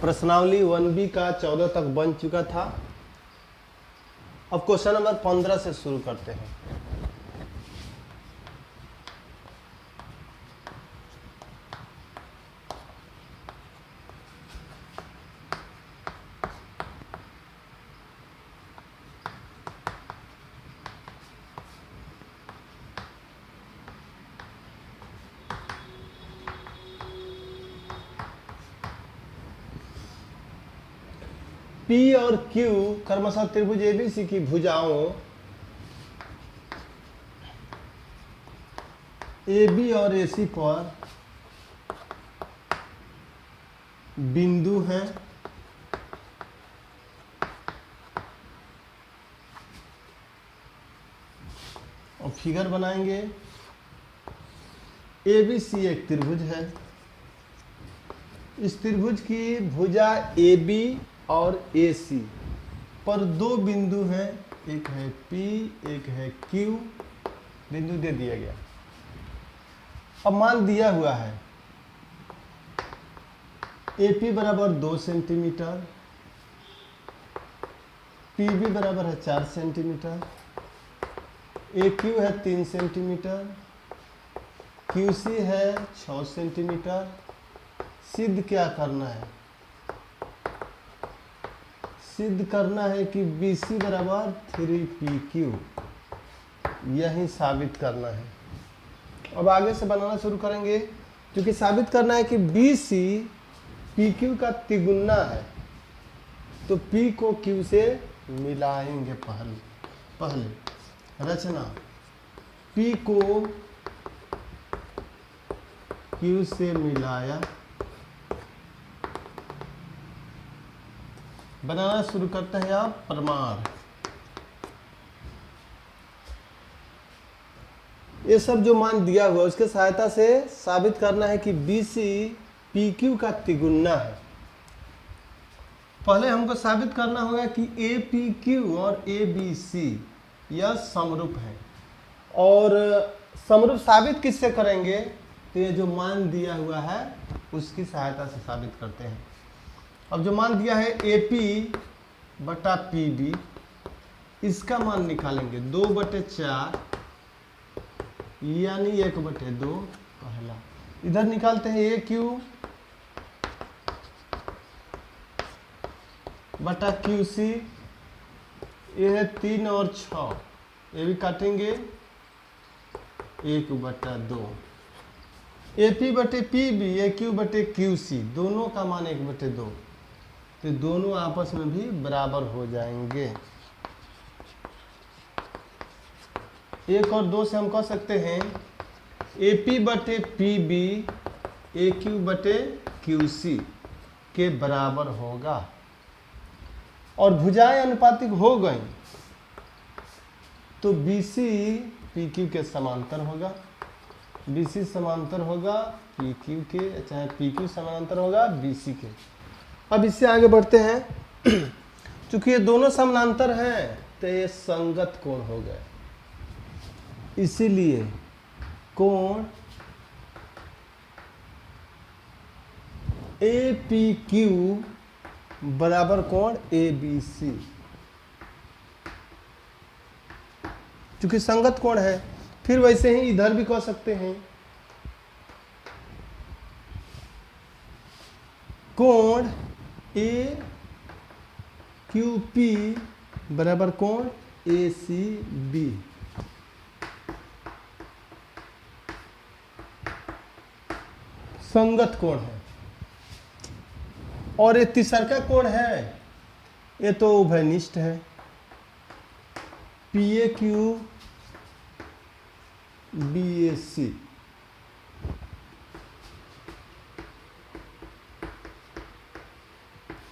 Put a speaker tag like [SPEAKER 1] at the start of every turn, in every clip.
[SPEAKER 1] प्रश्नावली 1B का 14 तक बन चुका था। अब क्वेश्चन नंबर 15 से शुरू करते हैं। P और Q क्रमशः त्रिभुज ABC की भुजाओं AB और AC पर बिंदु हैं। और फिगर बनाएंगे। ABC एक त्रिभुज है। इस त्रिभुज की भुजा AB और AC पर दो बिंदु हैं, एक है P एक है Q, बिंदु दे दिया गया। अब मान दिया हुआ है AP बराबर 2 सेंटीमीटर, PB बराबर है 4 सेंटीमीटर, AQ है 3 सेंटीमीटर, QC है 6 सेंटीमीटर। सिद्ध क्या करना है? सिद्ध करना है कि BC बराबर 3PQ, यही साबित करना है। अब आगे से बनाना शुरू करेंगे, क्योंकि साबित करना है कि BC PQ का तिगुना है, तो P को Q से मिलाएंगे। पहले रचना P को Q से मिलाया। बनाना शुरू करते हैं आप प्रमाण। ये सब जो मान दिया हुआ उसके सहायता से साबित करना है कि BC PQ का तिगुना है। पहले हमको साबित करना होगा कि APQ और ABC यह समरूप है। और समरूप साबित किससे करेंगे? तो ये जो मान दिया हुआ है उसकी सहायता से साबित करते हैं। अब जो मान दिया है AP बटा PB, इसका मान निकालेंगे 2/4 यानी 1/2 पहला। इधर निकालते हैं AQ बटा QC, ये है 3 और 6, ये भी काटेंगे 1/2। AP बटे PB, AQ बटे QC, दोनों का मान 1/2, तो दोनों आपस में भी बराबर हो जाएंगे। 1 और 2 से हम कह सकते हैं AP बटे PB AQ बटे QC के बराबर होगा। और भुजाएं अनुपातिक हो गई तो BC PQ के समांतर होगा, BC समांतर होगा PQ के, चाहे PQ समांतर होगा BC के। अब इससे आगे बढ़ते हैं। चूंकि ये दोनों समानांतर हैं तो ये संगत कोण हो गए, इसीलिए कोण APQ बराबर कोण ABC। चूंकि संगत कोण है, फिर वैसे ही इधर भी कह सकते हैं कोण AQP बराबर कोण ACB। संगत कोण है। और ये तीसरा कोण है, ये तो उभयनिष्ठ है। PAQ BAC,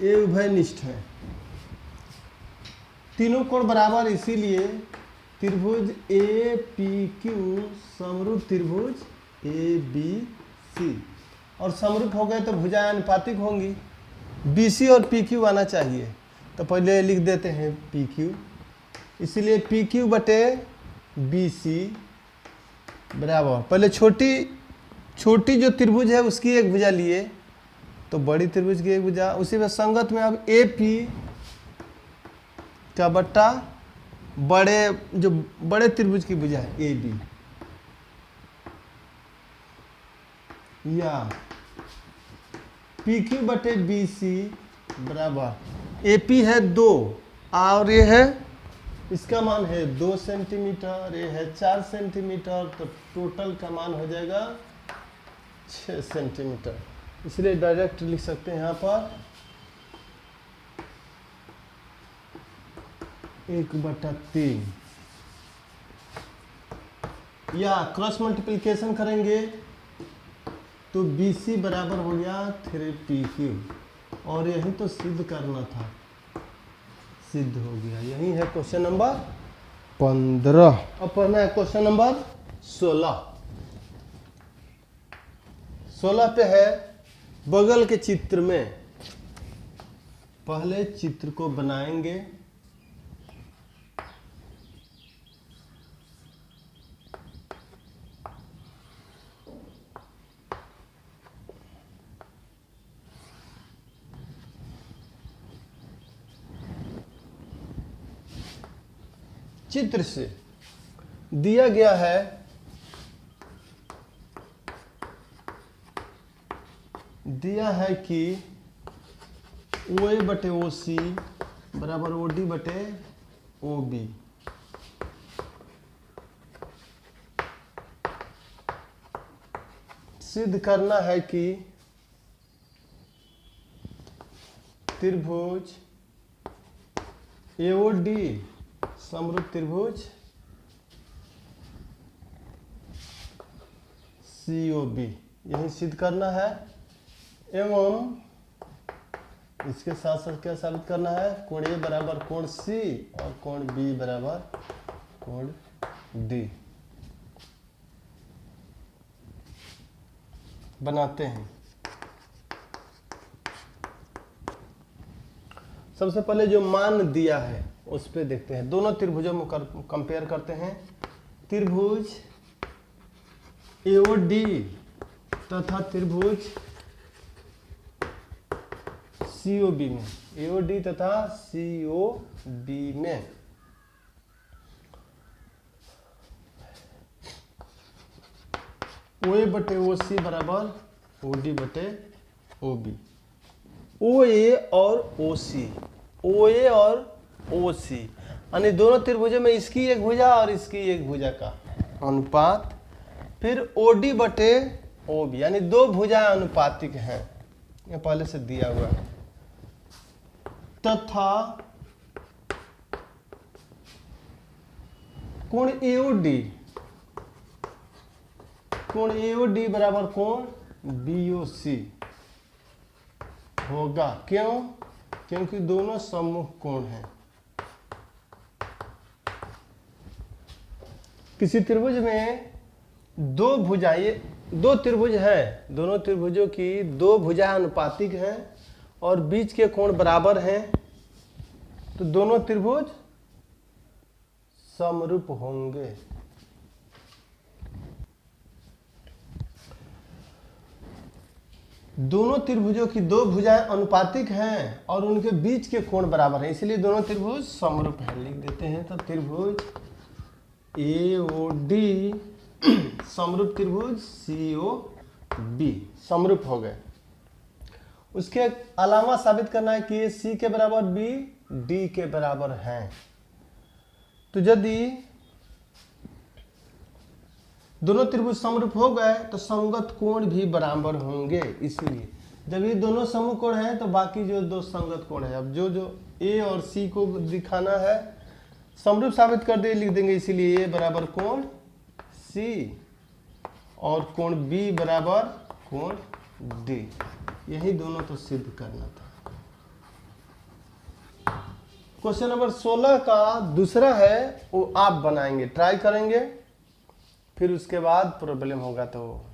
[SPEAKER 1] ये उभयनिष्ठ है। तीनों कोण बराबर, इसीलिए त्रिभुज APQ समरूप त्रिभुज ABC। और समरूप हो गए तो भुजाएं अनुपातिक होंगी। BC और PQ आना चाहिए, तो पहले लिख देते हैं PQ, इसीलिए PQ बटे BC बराबर, पहले छोटी जो त्रिभुज है उसकी एक भुजा लिए तो बड़ी त्रिभुज की एक भुजा, उसी में संगत में अब ए पी का बट्टा जो बड़े त्रिभुज की भुजा है ए बी, या पी क्यू बटे बी सी बराबर ए पी है 2 और ये है, इसका मान है 2 सेंटीमीटर, ये है 4 सेंटीमीटर, तो टोटल का मान हो जाएगा 6 सेंटीमीटर। इसलिए डायरेक्ट लिख सकते हैं यहाँ पर 1/3, या क्रॉस मल्टीप्लिकेशन करेंगे तो BC बराबर हो गया 3PQ, और यही तो सिद्ध करना था, सिद्ध हो गया। यही है क्वेश्चन नंबर 15। अब पढ़ना है क्वेश्चन नंबर 16। 16 पे है बगल के चित्र में, पहले चित्र को बनाएंगे, चित्र से दिया गया है कि OA बटे OC बराबर OD बटे OB, सिद्ध करना है कि त्रिभुज AOD समरूप त्रिभुज COB, यही सिद्ध करना है। एवं इसके साथ साथ क्या साबित करना है, कोण A बराबर कोण C और कोण B बराबर कोण D। बनाते हैं। सबसे पहले जो मान दिया है उस पे देखते हैं, दोनों त्रिभुजों में कंपेयर करते हैं। त्रिभुज AOD तथा त्रिभुज COB में, AOD तथा COB में OA बटे OC बराबर OD बटे OB। OA और OC, OA और OC यानी दोनों त्रिभुजों में इसकी एक भुजा और इसकी एक भुजा का अनुपात, फिर OD बटे OB यानी दो भुजाएं अनुपातिक हैं, ये पहले से दिया हुआ है, तथा कोण AOD बराबर कोण BOC होगा। क्यों? क्योंकि दोनों सम्मुख कोण हैं। किसी त्रिभुज में दो त्रिभुज है, दोनों त्रिभुजों की दो भुजाएं अनुपातिक हैं और बीच के कोण बराबर हैं, तो दोनों त्रिभुज समरूप होंगे। दोनों त्रिभुजों की दो भुजाएं अनुपातिक हैं और उनके बीच के कोण बराबर हैं, इसलिए दोनों त्रिभुज समरूप हैं। लिख देते हैं, तो त्रिभुज AOD समरूप त्रिभुज COB समरूप हो गए। उसके अलावा साबित करना है कि ये C के बराबर B D के बराबर हैं। तो यदि दोनों त्रिभुज समरूप हो गए तो संगत कोण भी बराबर होंगे, इसलिए जब ये दोनों समूह कोण हैं तो बाकी जो दो संगत कोण है, अब जो A और C को दिखाना है समरूप साबित कर दे, लिख देंगे, इसीलिए A बराबर कोण C और कोण B बराबर कोण D, यही दोनों तो सिद्ध करना था। क्वेश्चन नंबर 16 का दूसरा है वो आप बनाएंगे, ट्राई करेंगे, फिर उसके बाद प्रॉब्लम होगा तो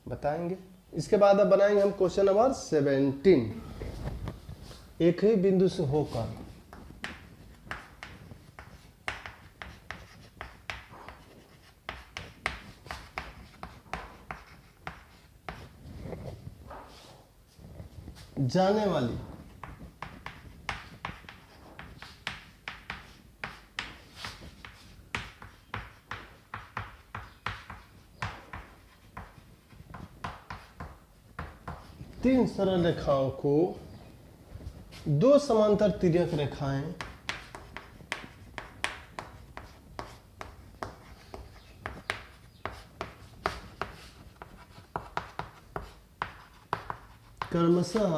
[SPEAKER 1] बताएंगे। इसके बाद अब बनाएंगे हम क्वेश्चन नंबर 17, एक ही बिंदु से होकर। जाने वाली तीन सरल रेखाओं को दो समांतर तिर्यक रेखाएं क्रमशः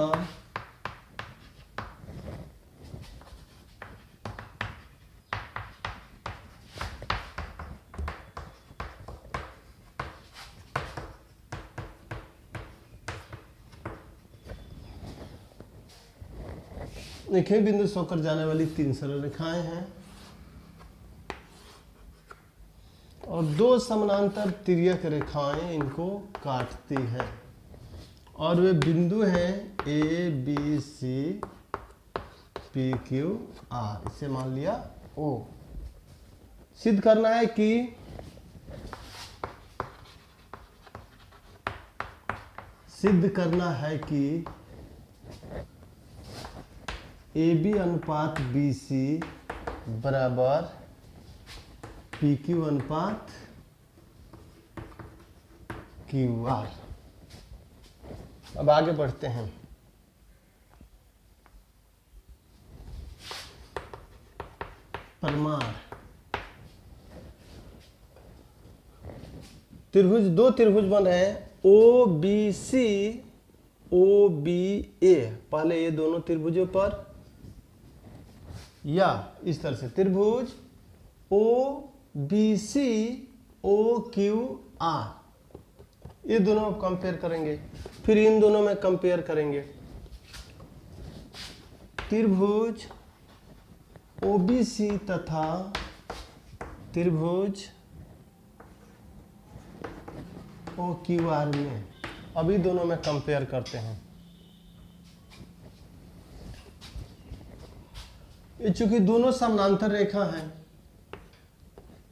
[SPEAKER 1] एक ही बिंदु से होकर जाने वाली तीन सरल रेखाएं हैं और दो समानांतर तिर्यक रेखाएं इनको काटती हैं और वे बिंदु हैं A B C P Q R. इसे मान लिया ओ। सिद्ध करना है कि ए बी अनुपात बी सी बराबर पी क्यू अनुपात क्यू आर। अब आगे बढ़ते हैं। प्रमाण। त्रिभुज दो त्रिभुज बन रहे हैं ओ बी सी ओ बी ए। पहले ये दोनों त्रिभुजों पर या इस तरह से त्रिभुज O B C O Q R, ये दोनों आप कंपेयर करेंगे। फिर इन दोनों में कंपेयर करेंगे। त्रिभुज ओ बी सी तथा त्रिभुज ओ क्यू आर में अभी दोनों में कंपेयर करते हैं। ये चूंकि दोनों समानांतर रेखा हैं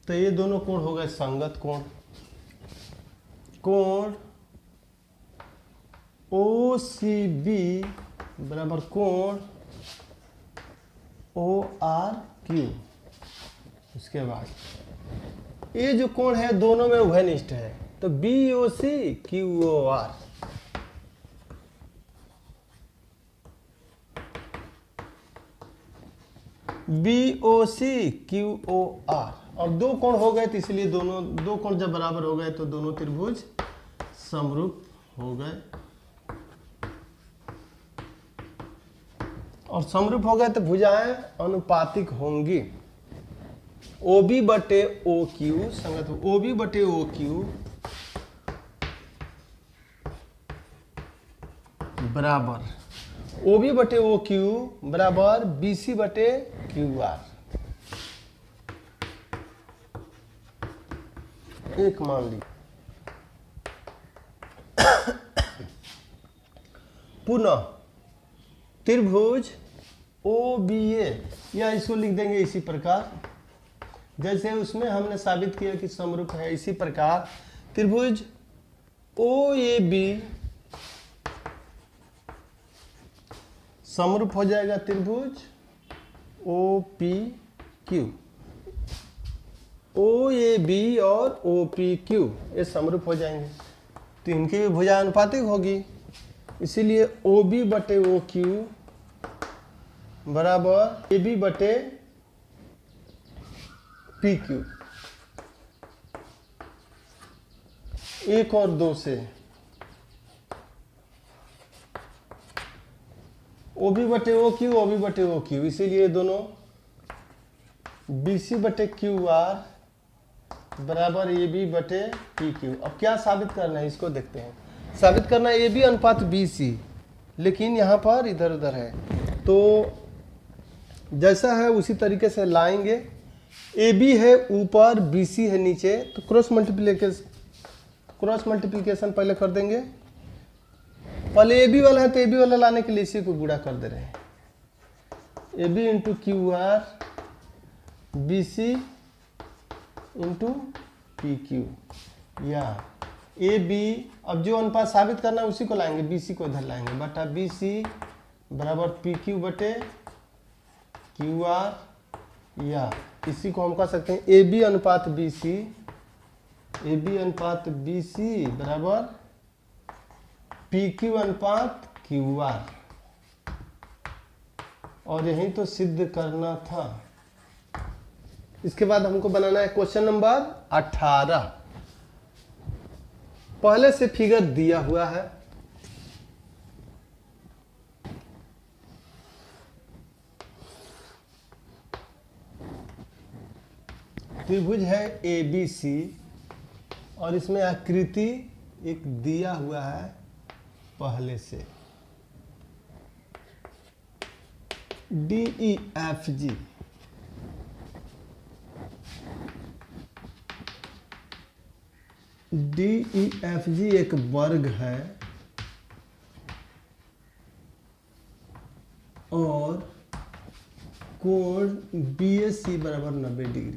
[SPEAKER 1] तो ये दोनों कोण हो गए संगत कोण। कोण ओ सी बी बराबर कोण ओ आर क्यू। उसके बाद ये जो कोण है दोनों में उभयनिष्ठ है तो B O C Q O R. B O C Q O R और दो कोण हो गए तो इसलिए दोनों दो कोण जब बराबर हो गए तो दोनों त्रिभुज समरूप हो गए। और समरूप हो गए तो भुजाएं अनुपातिक होंगी। ओ बी बटे ओ क्यू संगत ओ बी बटे ओ क्यू बराबर ओ बी बटे ओ क्यू बराबर बी सी बटे क्यू आर। एक मान ली। पुनः त्रिभुज ओ बी ए या इसको लिख देंगे इसी प्रकार जैसे उसमें हमने साबित किया कि समरूप है। इसी प्रकार त्रिभुज ओ ए बी समरूप हो जाएगा त्रिभुज O P Q. O A B और ओ पी क्यू ये समरूप हो जाएंगे तो इनकी भी भुजा अनुपातिक होगी। इसीलिए ओ बी बटे ओ क्यू बराबर ए बी बटे पी क्यू। एक और दो से ओ बी बटे ओ क्यू ओ बी बटे ओ क्यू, इसीलिए दोनों बी सी बटे क्यू आर बराबर ए बी बटे पी क्यू। अब क्या साबित करना है इसको देखते हैं। साबित करना है ए बी अनुपात बी सी, लेकिन यहाँ पर इधर उधर है तो जैसा है उसी तरीके से लाएंगे। ए बी है ऊपर बी सी है नीचे तो क्रॉस मल्टीप्लिकेशन पहले कर देंगे। पहले ए बी वाला है तो ए बी वाला लाने के लिए इसी को गुणा कर दे रहे हैं। A B into Q R B C into P Q या ए बी, अब जो अनुपात साबित करना है उसी को लाएंगे, बी सी को इधर लाएंगे, बटा बी सी बराबर पी क्यू बटे क्यू आर, या इसी को हम कह सकते हैं ए बी अनुपात बी सी, ए बी अनुपात बी सी बराबर पी क्यू अनुपात क्यू आर। और यही तो सिद्ध करना था। इसके बाद हमको बनाना है क्वेश्चन नंबर 18। पहले से फिगर दिया हुआ है, त्रिभुज है ए बी सी और इसमें आकृति एक दिया हुआ है पहले से, D E F G. D E F G एक वर्ग है और कोण बी एस सी बराबर 90 डिग्री।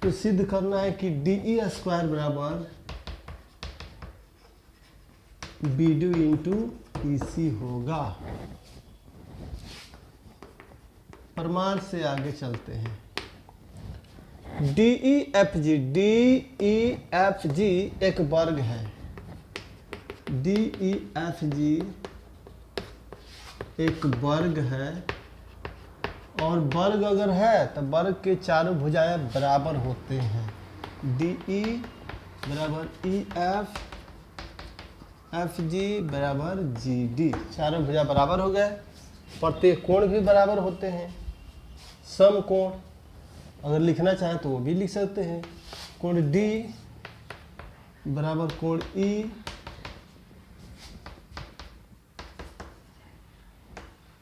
[SPEAKER 1] तो सिद्ध करना है कि डी ई स्क्वायर बराबर बी डी इंटू ई सी होगा। प्रमाण से आगे चलते हैं। D E F G, D E F G एक वर्ग है, डी ई एफ जी एक वर्ग है और वर्ग अगर है तो वर्ग के चारों भुजाएं बराबर होते हैं। डी ई बराबर ई एफ, एफ जी बराबर जी डी, चारों भुजा बराबर हो गए। प्रत्येक कोण भी बराबर होते हैं। सम कोण अगर लिखना चाहें तो वो भी लिख सकते हैं। कोण डी बराबर कोण ई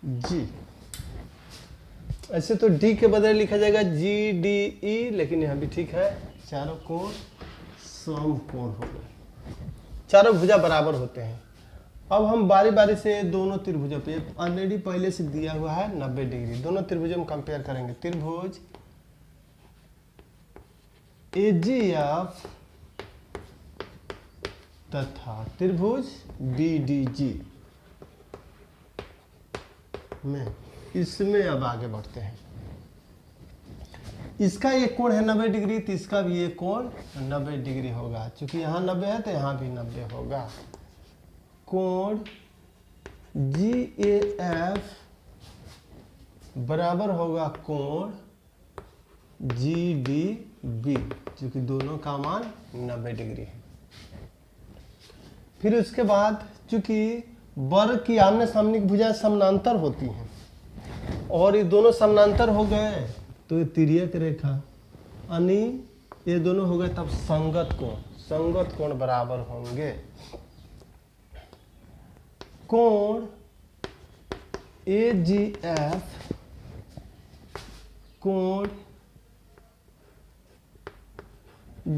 [SPEAKER 1] जी। ऐसे तो डी के बदले लिखा जाएगा जी डी ई, लेकिन यहाँ भी ठीक है, चारों कोण सम कोण हो गए, चारों भुजा बराबर होते हैं। अब हम बारी बारी से दोनों त्रिभुजों पे, ऑलरेडी पहले से दिया हुआ है 90 डिग्री, दोनों त्रिभुजों में कंपेयर करेंगे। त्रिभुज एजीएफ तथा त्रिभुज बीडीजी में, इसमें अब आगे बढ़ते हैं। इसका एक कोण है 90 डिग्री, तो इसका भी एक कोण 90 डिग्री होगा। चूंकि यहाँ 90 है तो यहाँ भी 90 होगा। कोण जी ए एफ बराबर होगा कोण जी डी बी, क्योंकि दोनों का मान 90 डिग्री है। फिर उसके बाद चूंकि वर्ग की आमने सामने की भुजाएं समानांतर होती हैं और ये दोनों समानांतर हो गए तो ये तिर्यक रेखा, यानी ये दोनों हो गए तब संगत कोण, संगत कोण बराबर होंगे। कोण ए जी एफ कोण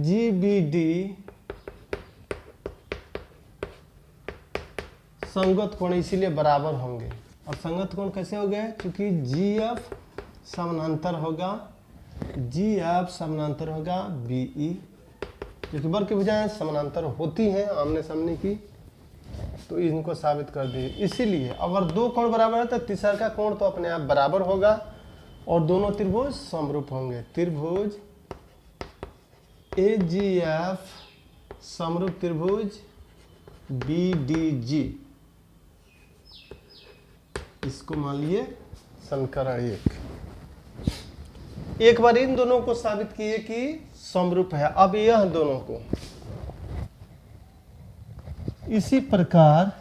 [SPEAKER 1] जी बी डी संगत कोण इसीलिए बराबर होंगे। और संगत कोण कैसे हो गए? क्योंकि जी एफ समानांतर होगा, जी एफ समानांतर होगा बी ई, क्योंकि वर्ग की भुजाएं समानांतर होती हैं आमने सामने की, तो इनको साबित कर दिए। इसीलिए अगर दो कोण बराबर है तो तीसरा का कोण तो अपने आप बराबर होगा और दोनों त्रिभुज समरूप होंगे। त्रिभुज ए जी एफ समरूप त्रिभुज बी डी जी, इसको मान लिए समीकरण 1। एक बार इन दोनों को साबित किए कि समरूप है। अब यह दोनों को इसी प्रकार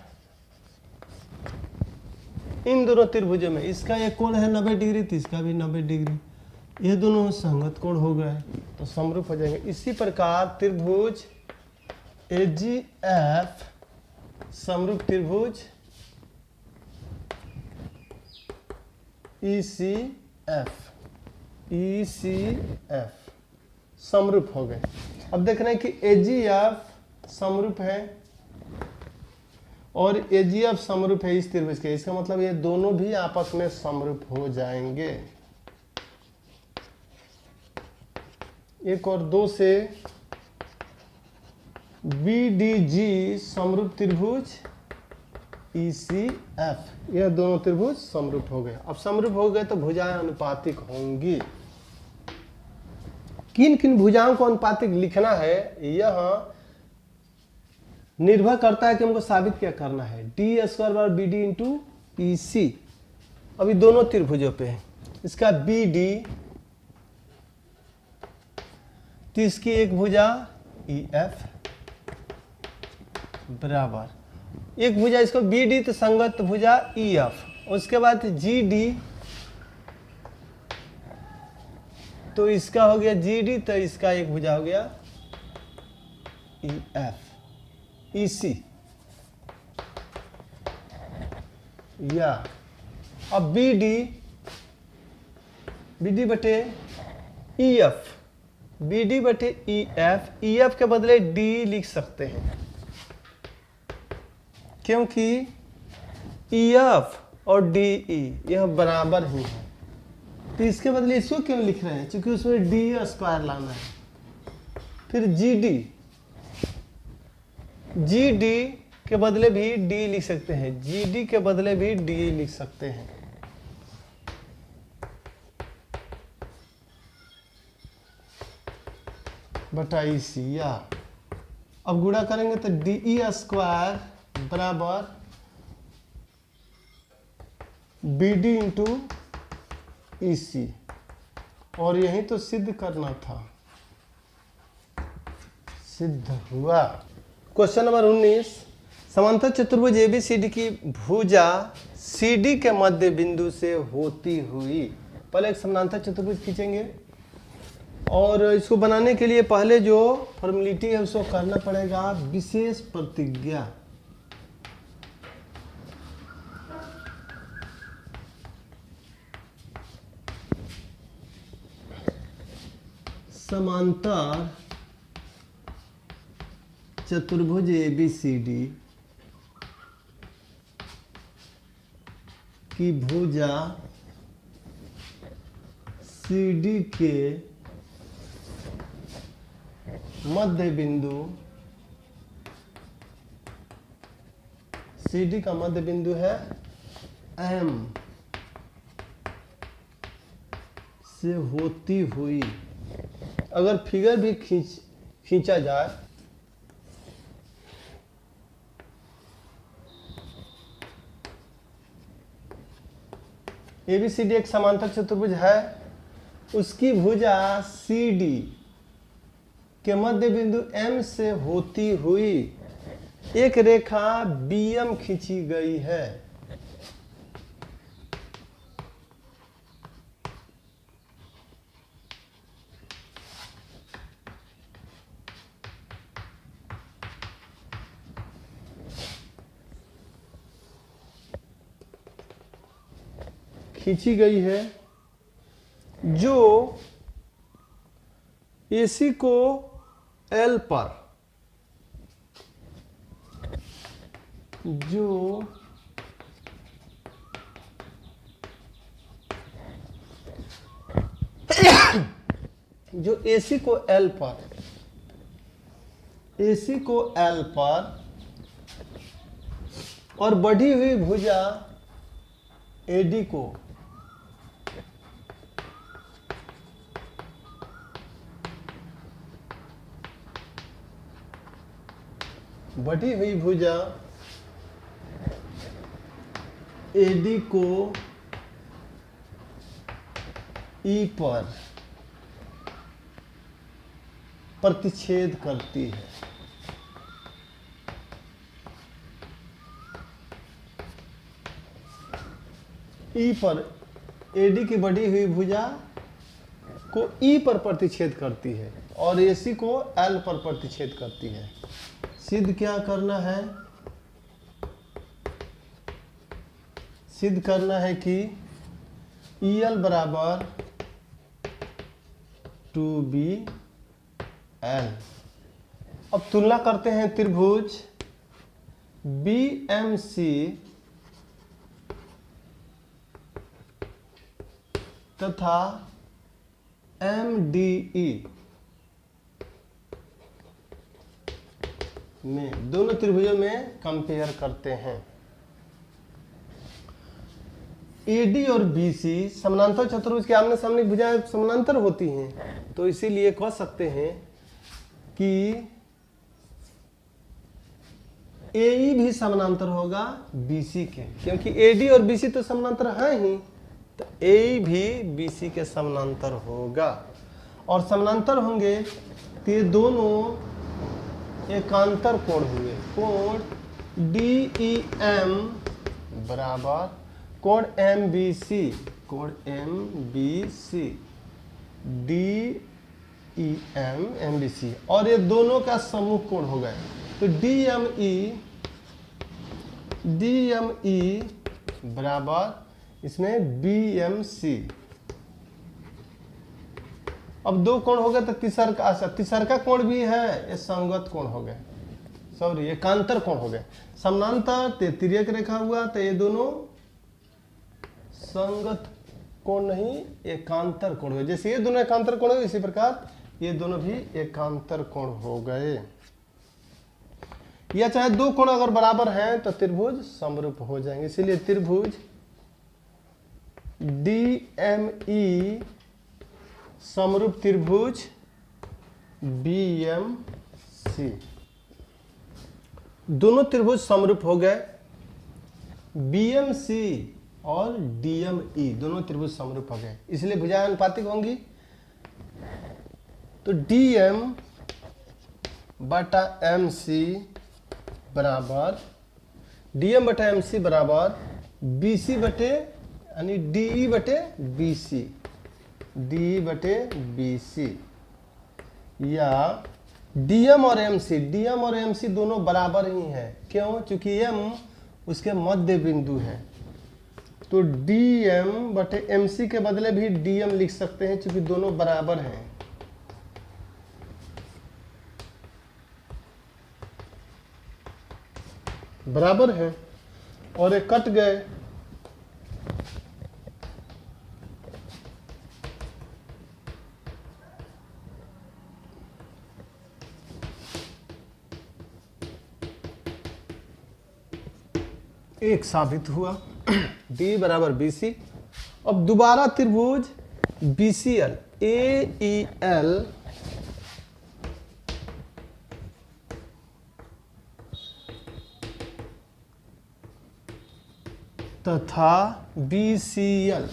[SPEAKER 1] इन दोनों त्रिभुजों में, इसका एक कोण है 90 डिग्री तो इसका भी 90 डिग्री, ये दोनों संगत कोण हो गए तो समरूप हो जाएंगे। इसी प्रकार त्रिभुज ए जी एफ समरूप त्रिभुज ई सी एफ समरूप हो गए। अब देख रहे हैं कि ए जी एफ समरूप है और ए जी एफ समरूप है इस त्रिभुज के, इसका मतलब ये दोनों भी आपस में समरूप हो जाएंगे, 1 और 2 से BDG समरूप त्रिभुज ECF, यह दोनों त्रिभुज समरूप हो गए। अब समरूप हो गए तो भुजाएं अनुपातिक होंगी। किन किन भुजाओं को अनुपातिक लिखना है यह निर्भर करता है कि हमको साबित क्या करना है। D² BD इंटू EC अभी दोनों त्रिभुजों पे है। इसका BD तो इसकी एक भुजा EF बराबर एक भुजा इसको BD तो संगत भुजा EF। उसके बाद GD तो इसका हो गया GD तो इसका एक भुजा हो गया EF EC या अब BD बटे EF BD बटे EF के बदले D लिख सकते हैं क्योंकि EF और DE यह बराबर ही है। तो इसके बदले इसको क्यों लिख रहे हैं? क्योंकि उसमें D² लाना है। फिर GD के बदले भी D लिख सकते हैं, GD के बदले भी D लिख सकते हैं। बटा EC या अब गुणा करेंगे तो DE² बराबर BD इंटू EC और यही तो सिद्ध करना था, सिद्ध हुआ। क्वेश्चन नंबर 19 समांतर चतुर्भुज ABCD की भुजा CD के मध्य बिंदु से होती हुई। पहले एक समांतर चतुर्भुज खींचेंगे और इसको बनाने के लिए पहले जो फॉर्मेलिटी है उसको करना पड़ेगा विशेष प्रतिज्ञा। समांतर चतुर्भुज ABCD की भुजा CD के मध्य बिंदु CD का मध्य बिंदु है M से होती हुई। अगर फिगर भी खींचा जाए ABCD एक समांतर चतुर्भुज है, उसकी भुजा CD के मध्य बिंदु M से होती हुई एक रेखा BM खींची गई है। खींची गई है जो AC को L पर जो AC को L पर और बढ़ी हुई भुजा AD को बढ़ी हुई भुजा AD को E पर प्रतिच्छेद करती है। E पर AD की बढ़ी हुई भुजा को E पर प्रतिच्छेद करती है और AC को L पर प्रतिच्छेद करती है। सिद्ध क्या करना है? सिद्ध करना है कि EL बराबर 2BL। अब तुलना करते हैं त्रिभुज BMC तथा MDE में, दोनों त्रिभुजों में कंपेयर करते हैं। एडी और बीसी समानांतर चतुर्भुज के आमने सामने भुजाएं समानांतर होती हैं, तो इसीलिए कह सकते हैं कि एई भी समानांतर होगा बीसी के, क्योंकि एडी और बीसी तो समानांतर है ही, तो एई भी बीसी के समानांतर होगा। और समानांतर होंगे तो ये दोनों एकांतर कोण हुए। कोण DEM बराबर कोण MBC, कोण MBC DEM MBC, और ये दोनों का समूह कोण हो गए, तो DME बराबर इसमें BMC। अब दो कोण हो गए तो तीसरा कोण भी है, ये संगत कोण हो गए, सॉरी एकांतर कोण हो गए। समानांतर तिर्यक रेखा हुआ तो ये दोनों संगत कोण नहीं एकांतर कोण हुए। जैसे ये दोनों एकांतर कोण हुए, इसी प्रकार ये दोनों भी एकांतर कोण हो गए। या चाहे दो कोण अगर बराबर हैं तो त्रिभुज समरूप हो जाएंगे, इसीलिए त्रिभुज DME समरूप त्रिभुज BMC। दोनों त्रिभुज समरूप हो गए। BMC और DME दोनों त्रिभुज समरूप हो गए, इसलिए भुजाएं अनुपातिक होंगी। तो DM बटा MC बराबर DM बटा MC बराबर BC बटे यानी DE बटे BC, DE बटे BC, या DM और MC दोनों बराबर ही हैं। क्यों? क्योंकि M उसके मध्य बिंदु है, तो DM बटे MC के बदले भी DM लिख सकते हैं, क्योंकि दोनों बराबर हैं। बराबर है और ये कट गए, एक साबित हुआ D बराबर BC। अब दोबारा त्रिभुज BCL AEL तथा BCL,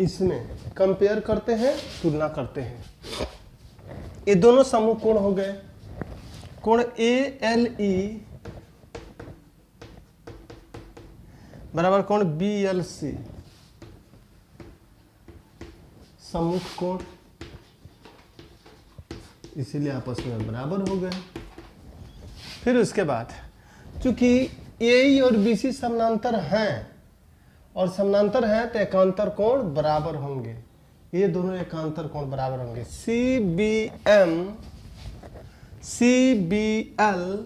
[SPEAKER 1] इसमें कंपेयर करते हैं, तुलना करते हैं। ये दोनों समूह कोण हो गए। कोण ALE बराबर कोण BLC, समूह कोण, इसीलिए आपस में बराबर हो गए। फिर उसके बाद चूंकि AE और BC समानांतर हैं, और समानांतर हैं तो एकांतर कोण बराबर होंगे, ये दोनों एकांतर कोण बराबर होंगे। CBL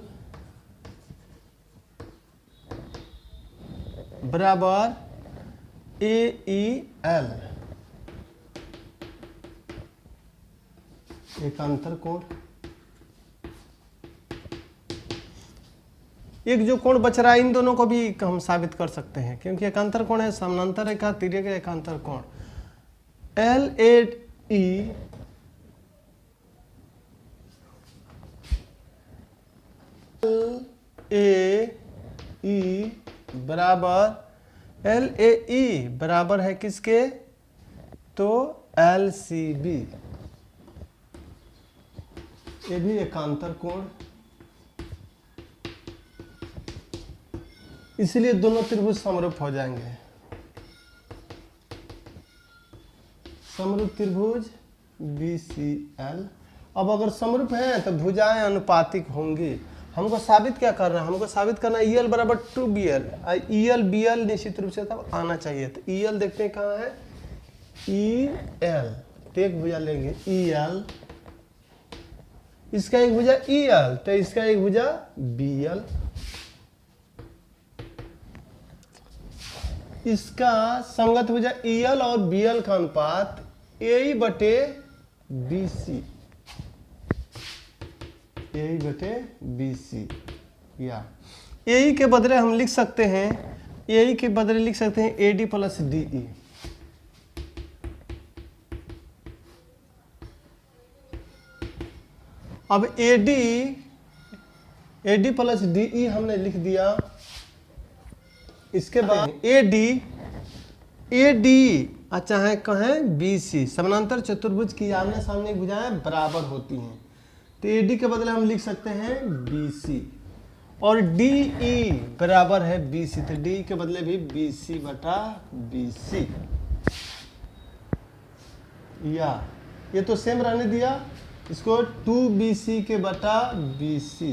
[SPEAKER 1] बराबर AEL, एकांतर कोण। एक जो कोण बच रहा है, इन दोनों को भी हम साबित कर सकते हैं, क्योंकि एकांतर कोण है, समानांतर रेखा तिर्यक एकांतर कोण। LAE बराबर है किसके? तो LCB, ये भी एकांतर कोण, इसलिए दोनों त्रिभुज समरूप हो जाएंगे। समरूप त्रिभुज BCL। अब अगर समरूप है तो भुजाएं अनुपातिक होंगी। हमको साबित क्या करना है? हमको साबित करना है EL बराबर 2BL। EL BL निश्चित रूप से तब आना चाहिए। तो EL देखते हैं कहाँ है, EL, तो एक भुजा लेंगे EL, इसका एक भुजा EL, तो इसका एक भुजा BL, इसका संगत भुजा EL और BL का अनुपात AE बटे BC, ए बटे बी सी। या ए के बदले हम लिख सकते हैं, ए के बदले लिख सकते हैं A D plus D E. अब A D plus D E हमने लिख दिया। इसके बाद ए डी अच्छा है कहें बी सी, समानांतर चतुर्भुज की आमने सामने भुजाएं बराबर होती हैं, तो ए डी के बदले हम लिख सकते हैं बी सी, और डी ई बराबर है बी सी, तो डी के बदले भी बी सी बटा बी सी। या ये तो सेम रहने दिया, इसको 2BC के बटा BC,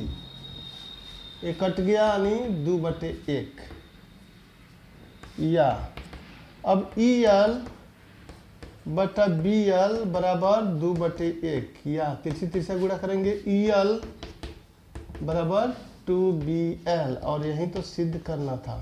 [SPEAKER 1] ये कट गया यानी 2/1। या अब EL बटा BL बराबर 2/1। या तिरछी तिरछा गुणा करेंगे, EL बराबर 2BL, और यही तो सिद्ध करना था।